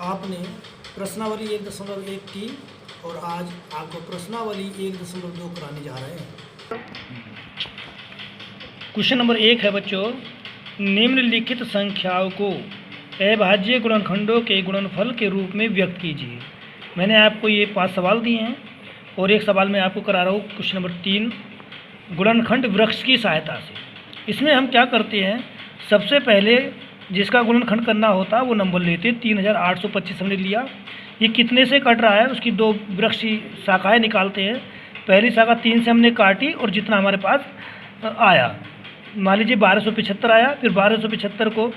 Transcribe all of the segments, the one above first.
आपने प्रश्नावली 1.1 की और आज आपको प्रश्नावली 1.2 कराने जा रहे हैं। क्वेश्चन नंबर 1 है बच्चों, निम्नलिखित संख्याओं को अभाज्य गुणनखंडों के गुणनफल के रूप में व्यक्त कीजिए। मैंने आपको ये 5 सवाल दिए हैं और एक सवाल मैं आपको करा रहा हूँ क्वेश्चन नंबर 3, गुणनखंड वृक्ष की सहायता से। इसमें हम क्या करते हैं, सबसे पहले जिसका गुणनखंड करना होता है वो नंबर लेते हैं। 3825 हमने लिया, ये कितने से कट रहा है उसकी 2 वृक्ष की शाखाएँ निकालते हैं। पहली शाखा 3 से हमने काटी और जितना हमारे पास आया, मान लीजिए 1275 आया, फिर 1275 को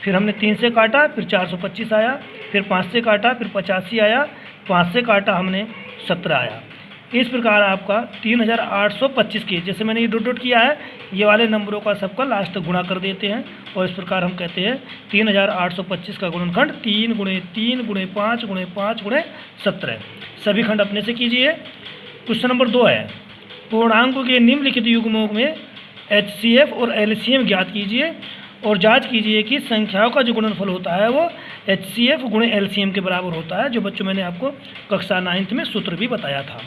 फिर हमने 3 से काटा, फिर 425 आया, फिर 5 से काटा, फिर 85 आया, 5 से काटा हमने 17 आया। इस प्रकार आपका 3825 के, जैसे मैंने ये डॉट डॉट किया है, ये वाले नंबरों का सबका लास्ट तक गुणा कर देते हैं और इस प्रकार हम कहते हैं 3825 का गुणनखंड 3 × 3 × 5 × 5 × 17। सभी खंड अपने से कीजिए। क्वेश्चन नंबर 2 है, पूर्णांकों के निम्नलिखित युग्मों में HCF और LCM ज्ञात कीजिए और जांच कीजिए कि संख्याओं का जो गुणनफल होता है वो HCF × LCM के बराबर होता है, जो बच्चों मैंने आपको कक्षा 9th में सूत्र भी बताया था।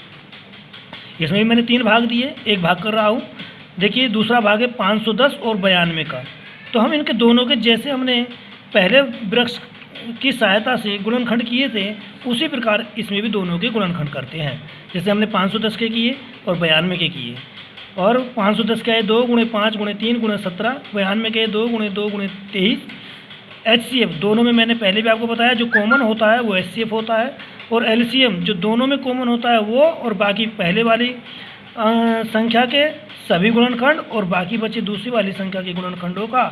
इसमें भी मैंने 3 भाग दिए, एक भाग कर रहा हूँ। देखिए दूसरा भाग है 510 और 92 का। तो हम इनके दोनों के जैसे हमने पहले वृक्ष की सहायता से गुणनखंड किए थे, उसी प्रकार इसमें भी दोनों के गुणनखंड करते हैं। जैसे हमने 510 के किए और 92 के किए। और 510 के 2 × 5 × 3 × 17, 92 के 2 × 2 × 23। HCF दोनों में मैंने पहले भी आपको बताया, जो कॉमन होता है वो HCF होता है, और LCM जो दोनों में कॉमन होता है वो, और बाकी पहले वाली संख्या के सभी गुणनखंड और बाकी बचे दूसरी वाली संख्या के गुणनखंडों का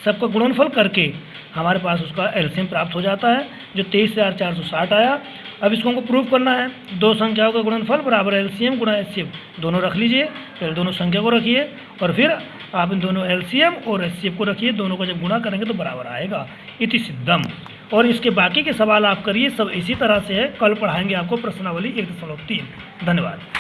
सबका गुणनफल करके हमारे पास उसका LCM प्राप्त हो जाता है, जो 23,460 आया। अब इसको हमको प्रूफ करना है, 2 संख्याओं का गुणनफल बराबर LCM × HCF दोनों रख लीजिए। पहले दोनों संख्या को रखिए और फिर आप इन दोनों LCM और HCF को रखिए, दोनों को जब गुणा करेंगे तो बराबर आएगा, इति सिद्धम। और इसके बाकी के सवाल आप करिए, सब इसी तरह से है। कल पढ़ाएंगे आपको प्रश्नावली 1.3। धन्यवाद।